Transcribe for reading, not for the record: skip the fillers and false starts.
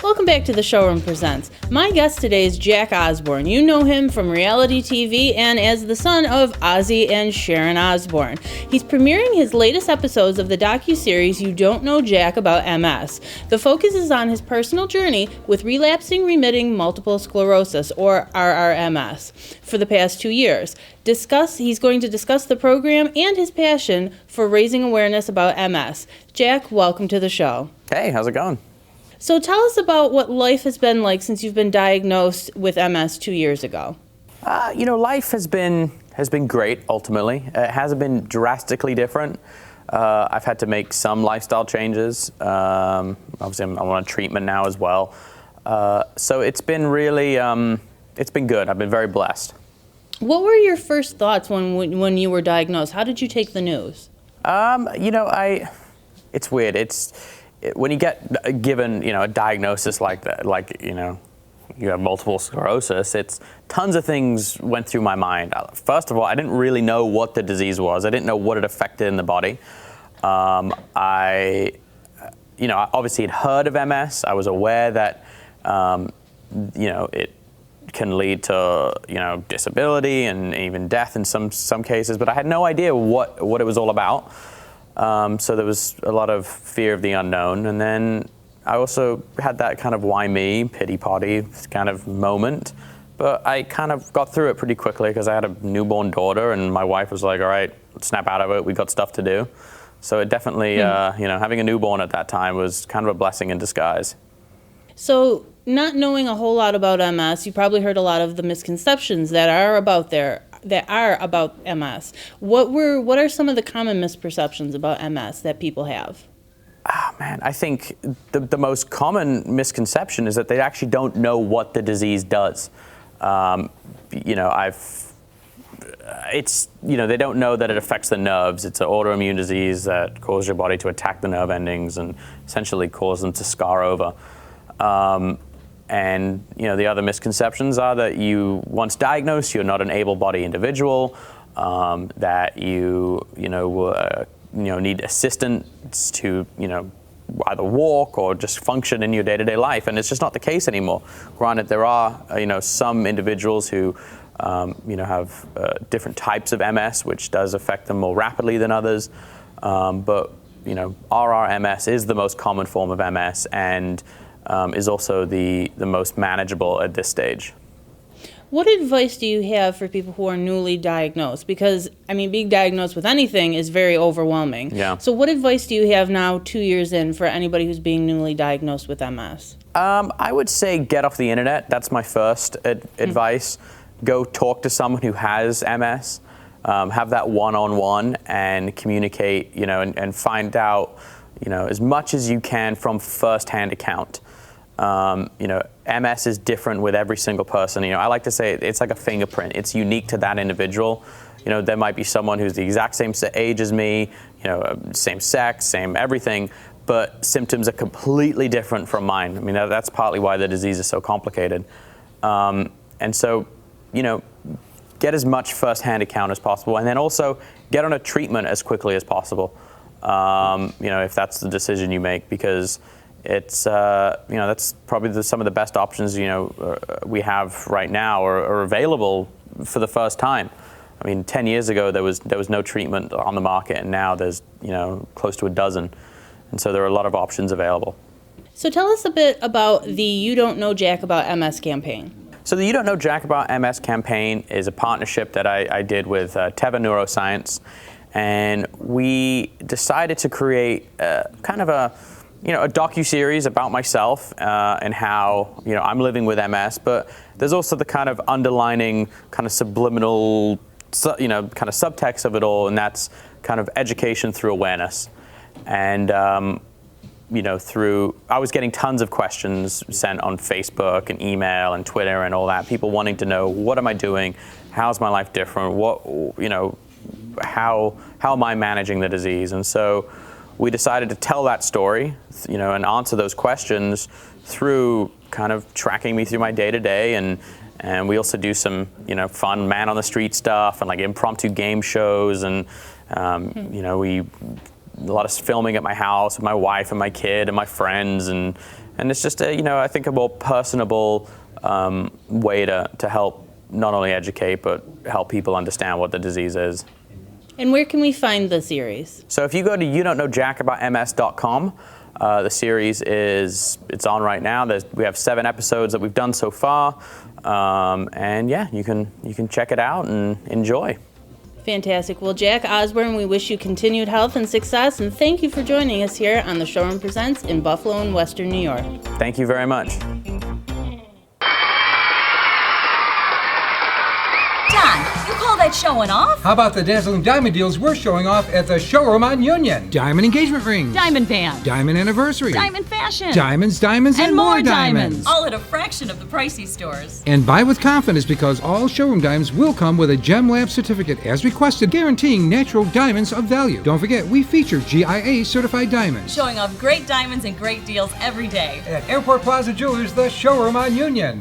Welcome back to the Showroom Presents. My guest today is Jack Osbourne. You know him from reality TV and as the son of Ozzy and Sharon Osbourne. He's premiering his latest episodes of the docuseries You Don't Know Jack About MS. The focus is on his personal journey with relapsing remitting multiple sclerosis, or RRMS, for the past 2 years. He's going to discuss the program and his passion for raising awareness about MS. Jack, welcome to the show. Hey, how's it going? So tell us about what life has been like since you've been diagnosed with MS 2 years ago. Life has been great, ultimately. It hasn't been drastically different. I've had to make some lifestyle changes. Obviously, I'm on a treatment now as well. So it's been really, it's been good. I've been very blessed. What were your first thoughts when you were diagnosed? How did you take the news? It's weird. When you get given, a diagnosis like that, you have multiple sclerosis, it's tons of things went through my mind. First of all, I didn't really know what the disease was. I didn't know what it affected in the body. I obviously had heard of MS. I was aware that, it can lead to, disability and even death in some cases, but I had no idea what it was all about. So there was a lot of fear of the unknown. And then I also had that kind of why me, pity party kind of moment. But I kind of got through it pretty quickly because I had a newborn daughter and my wife was like, all right, let's snap out of it. We got stuff to do. So it definitely, having a newborn at that time was kind of a blessing in disguise. So not knowing a whole lot about MS, you probably heard a lot of the misconceptions that are about MS. What are some of the common misperceptions about MS that people have? I think the most common misconception is that they actually don't know what the disease does. They don't know that it affects the nerves. It's an autoimmune disease that causes your body to attack the nerve endings and essentially cause them to scar over. And the other misconceptions are that once diagnosed, you're not an able-bodied individual, that you need assistance to either walk or just function in your day-to-day life, and it's just not the case anymore. Granted, there are some individuals who have different types of MS, which does affect them more rapidly than others, but RRMS is the most common form of MS and is also the most manageable at this stage. What advice do you have for people who are newly diagnosed? Because, being diagnosed with anything is very overwhelming. Yeah. So what advice do you have now, 2 years in, for anybody who's being newly diagnosed with MS? I would say get off the internet. That's my first advice. Go talk to someone who has MS. Have that one-on-one and communicate, and find out, as much as you can from first-hand account. MS is different with every single person. I like to say it's like a fingerprint. It's unique to that individual. There might be someone who's the exact same age as me, same sex, same everything, but symptoms are completely different from mine. That's partly why the disease is so complicated. And so, get as much first-hand account as possible, and then also get on a treatment as quickly as possible. If that's the decision you make, because it's that's probably some of the best options we have right now are available for the first time. 10 years ago there was no treatment on the market, and now there's close to a dozen, and so there are a lot of options available. So tell us a bit about the You Don't Know Jack About MS campaign. So the You Don't Know Jack About MS campaign is a partnership that I did with Teva Neuroscience, and we decided to create kind of a docuseries about myself and how I'm living with MS, but there's also the kind of underlining kind of subliminal kind of subtext of it all, and that's kind of education through awareness. And I was getting tons of questions sent on Facebook and email and Twitter and all that, people wanting to know, what am I doing? How's my life different? How am I managing the disease? And so we decided to tell that story, and answer those questions through kind of tracking me through my day-to-day, and we also do some, fun man on the street stuff and like impromptu game shows, and a lot of filming at my house with my wife and my kid and my friends, and And it's just I think a more personable way to help not only educate but help people understand what the disease is. And where can we find the series? So if you go to youdon'tknowjackaboutms.com, the series it's on right now. We have 7 episodes that we've done so far, and yeah, you can check it out and enjoy. Fantastic. Well, Jack Osbourne, we wish you continued health and success, and thank you for joining us here on the Showroom Presents in Buffalo and Western New York. Thank you very much. Don, you call that showing off? How about the dazzling diamond deals we're showing off at the Showroom on Union? Diamond engagement rings. Diamond band. Diamond anniversary. Diamond fashion. Diamonds, diamonds, and more diamonds. All at a fraction of the pricey stores. And buy with confidence because all Showroom diamonds will come with a Gem Lab certificate as requested, guaranteeing natural diamonds of value. Don't forget, we feature GIA certified diamonds. Showing off great diamonds and great deals every day. At Airport Plaza Jewelers, the Showroom on Union.